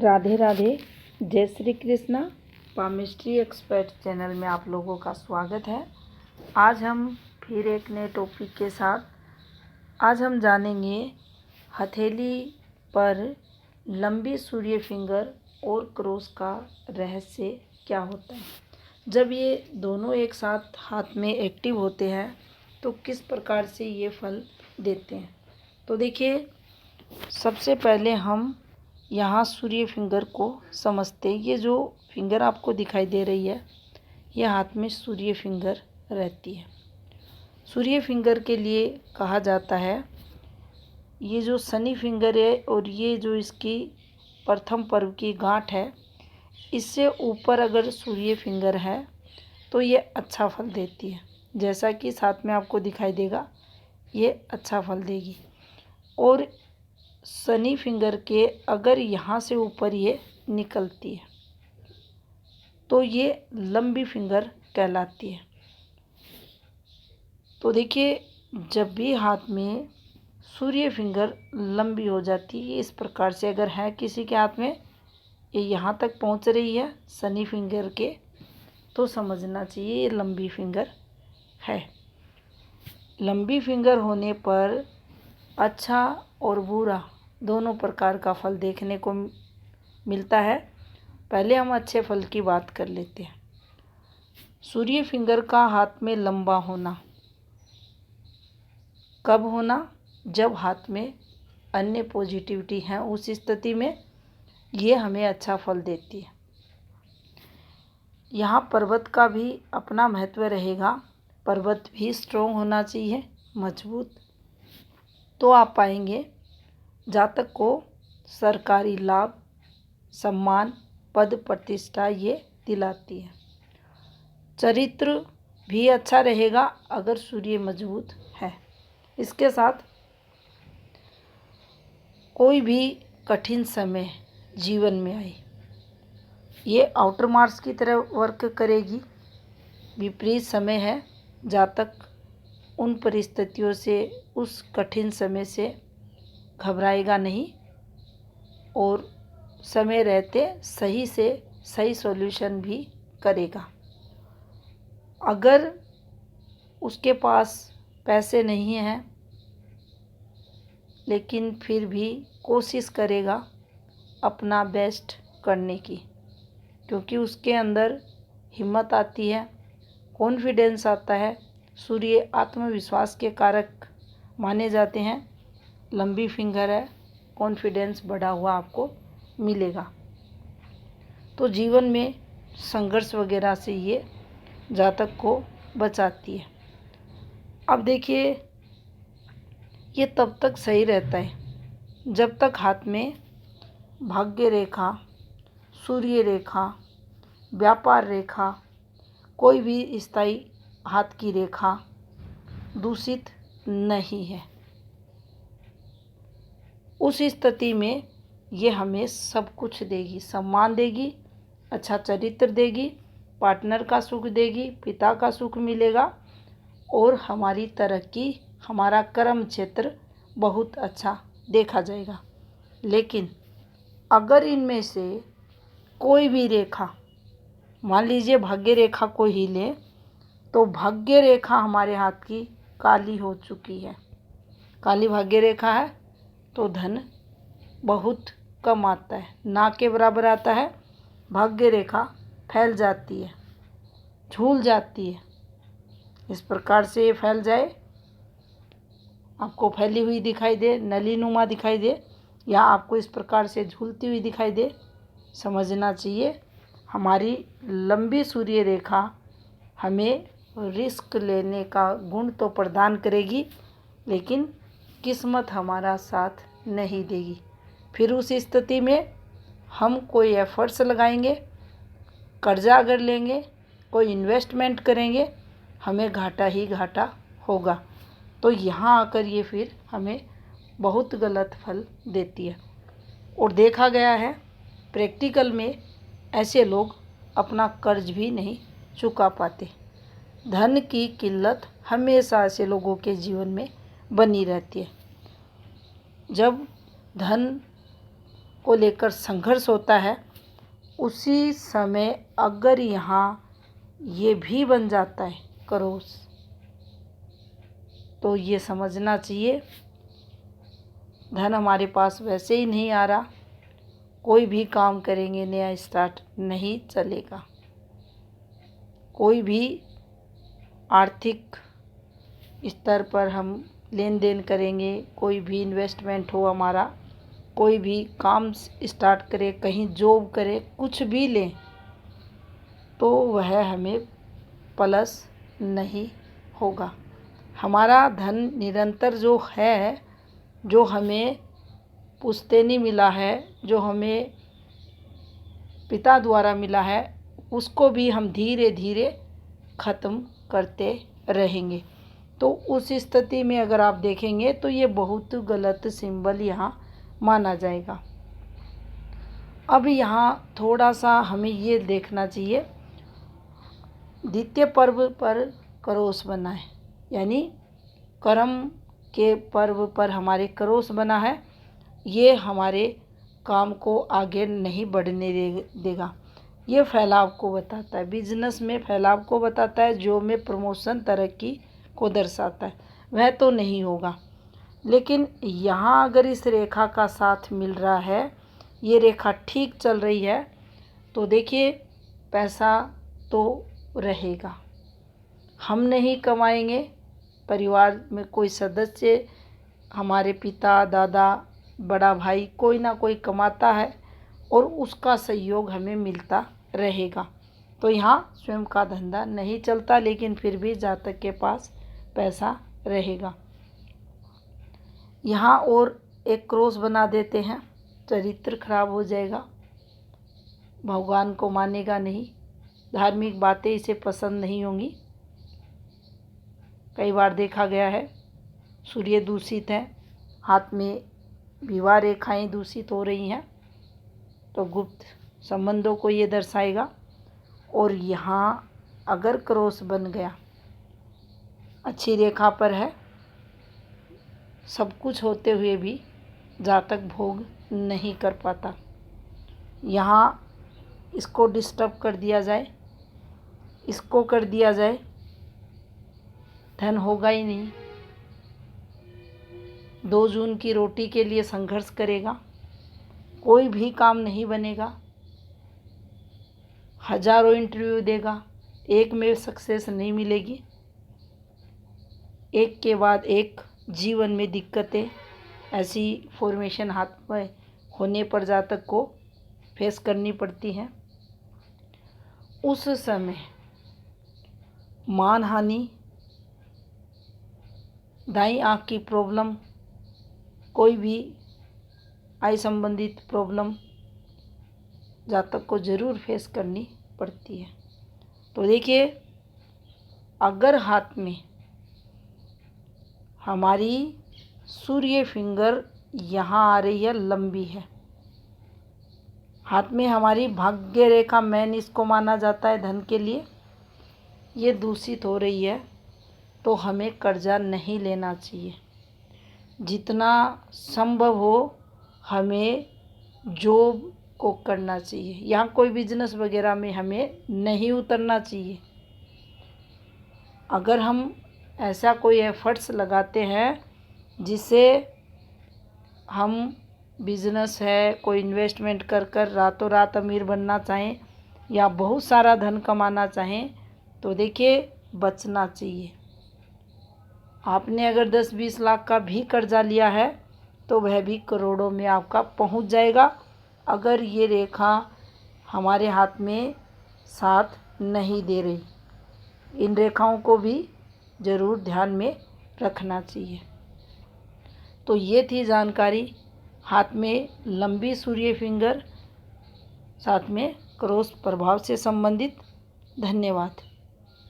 राधे राधे। जय Shri Krishna. Palmistry expert channel में आप लोगों का स्वागत है। आज हम फिर एक नए टॉपिक के साथ आज हम जानेंगे हथेली पर लंबी सूर्य फिंगर और क्रॉस का रहस्य क्या होता है। जब ये दोनों एक साथ हाथ में एक्टिव होते हैं तो किस प्रकार से ये फल देते हैं। तो देखिए, सबसे पहले हम यहाँ सूर्य फिंगर को समझते हैं। ये जो फिंगर आपको दिखाई दे रही है, ये हाथ में सूर्य फिंगर रहती है। सूर्य फिंगर के लिए कहा जाता है, ये जो शनि फिंगर है और ये जो इसकी प्रथम पर्व की गांठ है, इससे ऊपर अगर सूर्य फिंगर है तो ये अच्छा फल देती है। जैसा कि साथ में आपको दिखाई देगा, ये अच्छा फल देगी। और शनि फिंगर के अगर यहाँ से ऊपर ये निकलती है तो ये लंबी फिंगर कहलाती है। तो देखिए, जब भी हाथ में सूर्य फिंगर लंबी हो जाती है, इस प्रकार से अगर है किसी के हाथ में, ये यहाँ तक पहुँच रही है शनि फिंगर के, तो समझना चाहिए ये लंबी फिंगर है। लंबी फिंगर होने पर अच्छा और बुरा दोनों प्रकार का फल देखने को मिलता है। पहले हम अच्छे फल की बात कर लेते हैं। सूर्य फिंगर का हाथ में लंबा होना कब होना? जब हाथ में अन्य पॉजिटिविटी है, उस स्थिति में ये हमें अच्छा फल देती है। यहाँ पर्वत का भी अपना महत्व रहेगा। पर्वत भी स्ट्रोंग होना चाहिए, मजबूत, तो आप पाएंगे जातक को सरकारी लाभ, सम्मान, पद प्रतिष्ठा ये दिलाती है। चरित्र भी अच्छा रहेगा अगर सूर्य मजबूत है। इसके साथ कोई भी कठिन समय जीवन में आए, ये आउटर मार्स की तरह वर्क करेगी। विपरीत समय है, जातक उन परिस्थितियों से, उस कठिन समय से घबराएगा नहीं और समय रहते सही से सही सॉल्यूशन भी करेगा। अगर उसके पास पैसे नहीं हैं लेकिन फिर भी कोशिश करेगा अपना बेस्ट करने की, क्योंकि उसके अंदर हिम्मत आती है, कॉन्फिडेंस आता है। सूर्य आत्मविश्वास के कारक माने जाते हैं। लंबी फिंगर है, कॉन्फिडेंस बढ़ा हुआ आपको मिलेगा। तो जीवन में संघर्ष वगैरह से ये जातक को बचाती है। अब देखिए, ये तब तक सही रहता है जब तक हाथ में भाग्य रेखा, सूर्य रेखा, व्यापार रेखा, कोई भी स्थायी हाथ की रेखा दूषित नहीं है। उस स्थिति में ये हमें सब कुछ देगी, सम्मान देगी, अच्छा चरित्र देगी, पार्टनर का सुख देगी, पिता का सुख मिलेगा और हमारी तरक्की, हमारा कर्म क्षेत्र बहुत अच्छा देखा जाएगा। लेकिन अगर इनमें से कोई भी रेखा, मान लीजिए भाग्य रेखा को ही लें, तो भाग्य रेखा हमारे हाथ की काली हो चुकी है, काली भाग्य रेखा है, तो धन बहुत कम आता है, ना के बराबर आता है। भाग्य रेखा फैल जाती है, झूल जाती है। इस प्रकार से ये फैल जाए, आपको फैली हुई दिखाई दे, नलीनुमा दिखाई दे, या आपको इस प्रकार से झूलती हुई दिखाई दे, समझना चाहिए हमारी लंबी सूर्य रेखा हमें रिस्क लेने का गुण तो प्रदान करेगी, लेकिन किस्मत हमारा साथ नहीं देगी। फिर उस स्थिति में हम कोई एफर्ट्स लगाएंगे, कर्जा अगर लेंगे, कोई इन्वेस्टमेंट करेंगे, हमें घाटा ही घाटा होगा। तो यहाँ आकर ये फिर हमें बहुत गलत फल देती है। और देखा गया है प्रैक्टिकल में, ऐसे लोग अपना कर्ज भी नहीं चुका पाते। धन की किल्लत हमेशा ऐसे लोगों के जीवन में बनी रहती है। जब धन को लेकर संघर्ष होता है, उसी समय अगर यहाँ ये भी बन जाता है क्रॉस, तो ये समझना चाहिए धन हमारे पास वैसे ही नहीं आ रहा, कोई भी काम करेंगे नया स्टार्ट नहीं चलेगा। कोई भी आर्थिक स्तर पर हम लेन देन करेंगे, कोई भी इन्वेस्टमेंट हो हमारा, कोई भी काम स्टार्ट करें, कहीं जॉब करें, कुछ भी लें, तो वह हमें प्लस नहीं होगा। हमारा धन निरंतर जो है, जो हमें पुश्तैनी मिला है, जो हमें पिता द्वारा मिला है, उसको भी हम धीरे धीरे ख़त्म करते रहेंगे। तो उस स्थिति में अगर आप देखेंगे तो ये बहुत गलत सिंबल यहाँ माना जाएगा। अब यहाँ थोड़ा सा हमें ये देखना चाहिए, द्वितीय पर्व पर क्रॉस बना है, यानी कर्म के पर्व पर हमारे क्रॉस बना है, ये हमारे काम को आगे नहीं बढ़ने देगा। ये फैलाव को बताता है, बिजनेस में फैलाव को बताता है, जो में प्रमोशन तरक्की को दर्शाता है, वह तो नहीं होगा। लेकिन यहाँ अगर इस रेखा का साथ मिल रहा है, ये रेखा ठीक चल रही है, तो देखिए पैसा तो रहेगा। हम नहीं कमाएंगे, परिवार में कोई सदस्य, हमारे पिता, दादा, बड़ा भाई, कोई ना कोई कमाता है और उसका सहयोग हमें मिलता रहेगा। तो यहाँ स्वयं का धंधा नहीं चलता, लेकिन फिर भी जातक के पास पैसा रहेगा। यहाँ और एक क्रॉस बना देते हैं, चरित्र खराब हो जाएगा, भगवान को मानेगा नहीं, धार्मिक बातें इसे पसंद नहीं होंगी। कई बार देखा गया है सूर्य दूषित है, हाथ में विवाह रेखाएं दूषित हो रही हैं, तो गुप्त संबंधों को ये दर्शाएगा। और यहाँ अगर क्रॉस बन गया, अच्छी रेखा पर है, सब कुछ होते हुए भी जातक भोग नहीं कर पाता, यहाँ इसको डिस्टर्ब कर दिया जाए, इसको कर दिया जाए, धन होगा ही नहीं। 2 जून की रोटी के लिए संघर्ष करेगा, कोई भी काम नहीं बनेगा, हजारों इंटरव्यू देगा, एक में सक्सेस नहीं मिलेगी, एक के बाद एक जीवन में दिक्कतें, ऐसी फॉर्मेशन हाथ में होने पर जातक को फेस करनी पड़ती हैं। उस समय मानहानि, दाईं आँख की प्रॉब्लम, कोई भी आय संबंधित प्रॉब्लम जातक को ज़रूर फेस करनी पड़ती है। तो देखिए, अगर हाथ में हमारी सूर्य फिंगर यहाँ आ रही है, लंबी है, हाथ में हमारी भाग्य रेखा मैन इसको माना जाता है धन के लिए, ये दूषित हो रही है, तो हमें कर्जा नहीं लेना चाहिए। जितना संभव हो हमें जॉब को करना चाहिए, यहाँ कोई बिजनेस वगैरह में हमें नहीं उतरना चाहिए। अगर हम ऐसा कोई एफर्ट्स लगाते हैं जिससे हम बिजनेस है, कोई इन्वेस्टमेंट कर कर रातों रात अमीर बनना चाहें या बहुत सारा धन कमाना चाहें, तो देखिए बचना चाहिए। आपने अगर 10-20 लाख का भी कर्जा लिया है तो वह भी करोड़ों में आपका पहुंच जाएगा, अगर ये रेखा हमारे हाथ में साथ नहीं दे रही। इन रेखाओं को भी ज़रूर ध्यान में रखना चाहिए। तो ये थी जानकारी, हाथ में लंबी सूर्य फिंगर, साथ में क्रॉस प्रभाव से संबंधित। धन्यवाद।